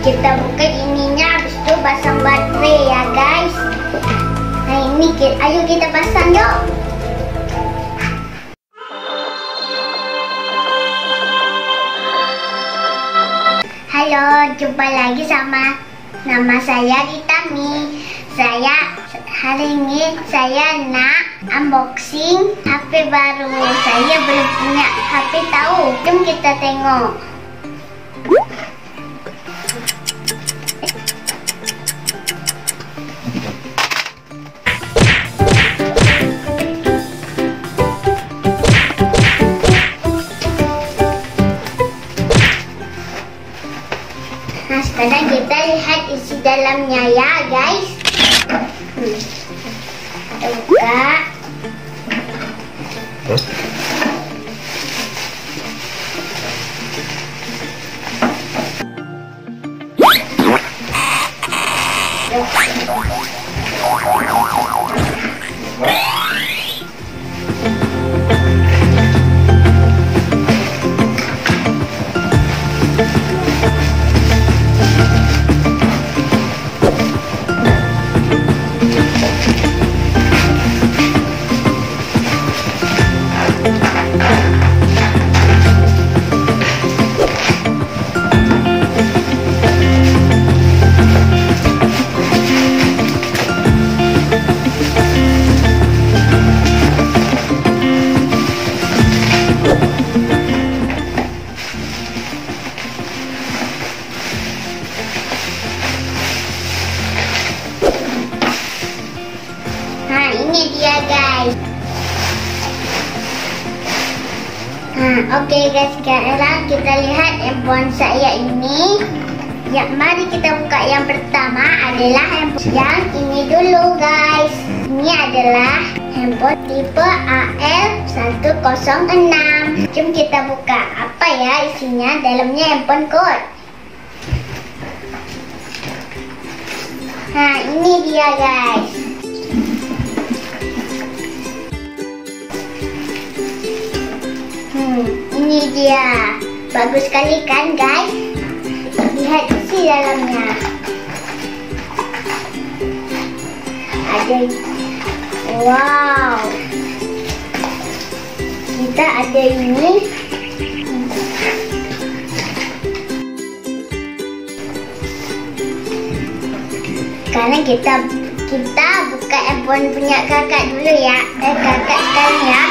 Kita buka ininya, habis itu pasang baterai ya guys. Nah ini, ayo kita pasang yuk. Halo, jumpa lagi sama nama saya Ditami. Hari ini saya nak unboxing HP baru. Saya belum punya HP tahu. Jom kita tengok. Nah, sekarang kita lihat isi dalamnya ya guys. Kita buka. Nah, ini dia guys. Oke guys, sekarang kita lihat handphone saya ini. Ya, mari kita buka. Yang pertama adalah handphone yang ini dulu guys. Ini adalah handphone tipe AL106. Jom kita buka. Apa ya isinya? Dalamnya handphone code. Nah, ini dia guys. Ini dia. Bagus sekali kan guys? Lihat isi dalamnya. Wow. Kita ada ini. Sekarang kita buka handphone punya kakak dulu ya. Kakak sekarang ya.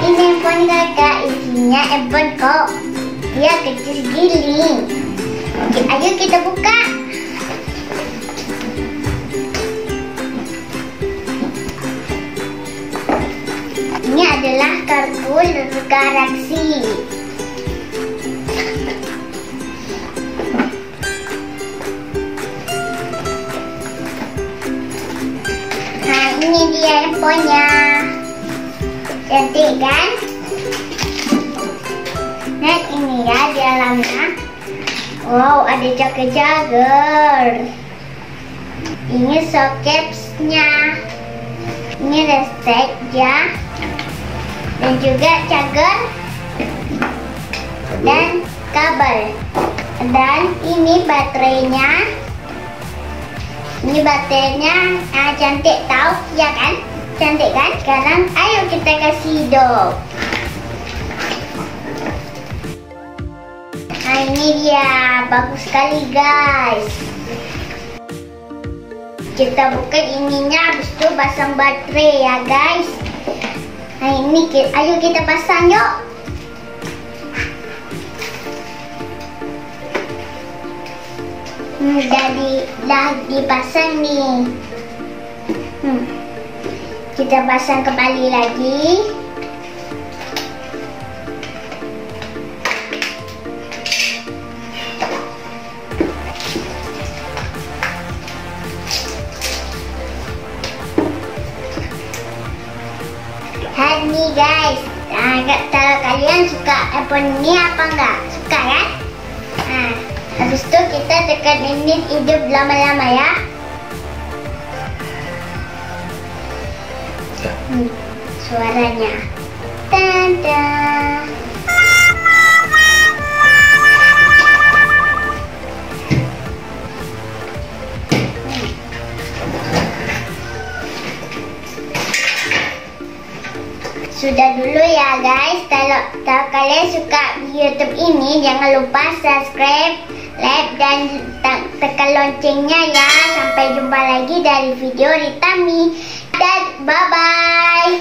Ini handphone kakak, isinya handphone kok. Dia kecil segini. Ayo kita buka. Ini adalah kartu Galaxy. Nah, ini dia handphonenya. Cantik kan? Nah, ini ya dalamnya. Wow, ada jager-jager. Ini soketnya. Ini reset ya. Dan juga cager. Dan kabel. Dan ini baterainya. Ini baterainya cantik tahu ya kan? Cantik kan? Sekarang ayo kita kasih hidup. Nah, ini dia. Bagus sekali guys. Kita buka ininya, habis itu pasang baterai ya guys. Nah ini, ayo kita pasang yuk. Dah dipasang nih. Kita pasang kembali lagi. Hai nih guys. Kalau kalian suka handphone ini apa enggak? Suka kan? Habis itu kita tekan ini hidup lama-lama ya. Suaranya. Tada. sudah dulu ya guys. Kalau kalian suka YouTube ini, jangan lupa subscribe, like, dan tekan loncengnya ya. Sampai jumpa lagi dari video Ritami. Dan bye bye.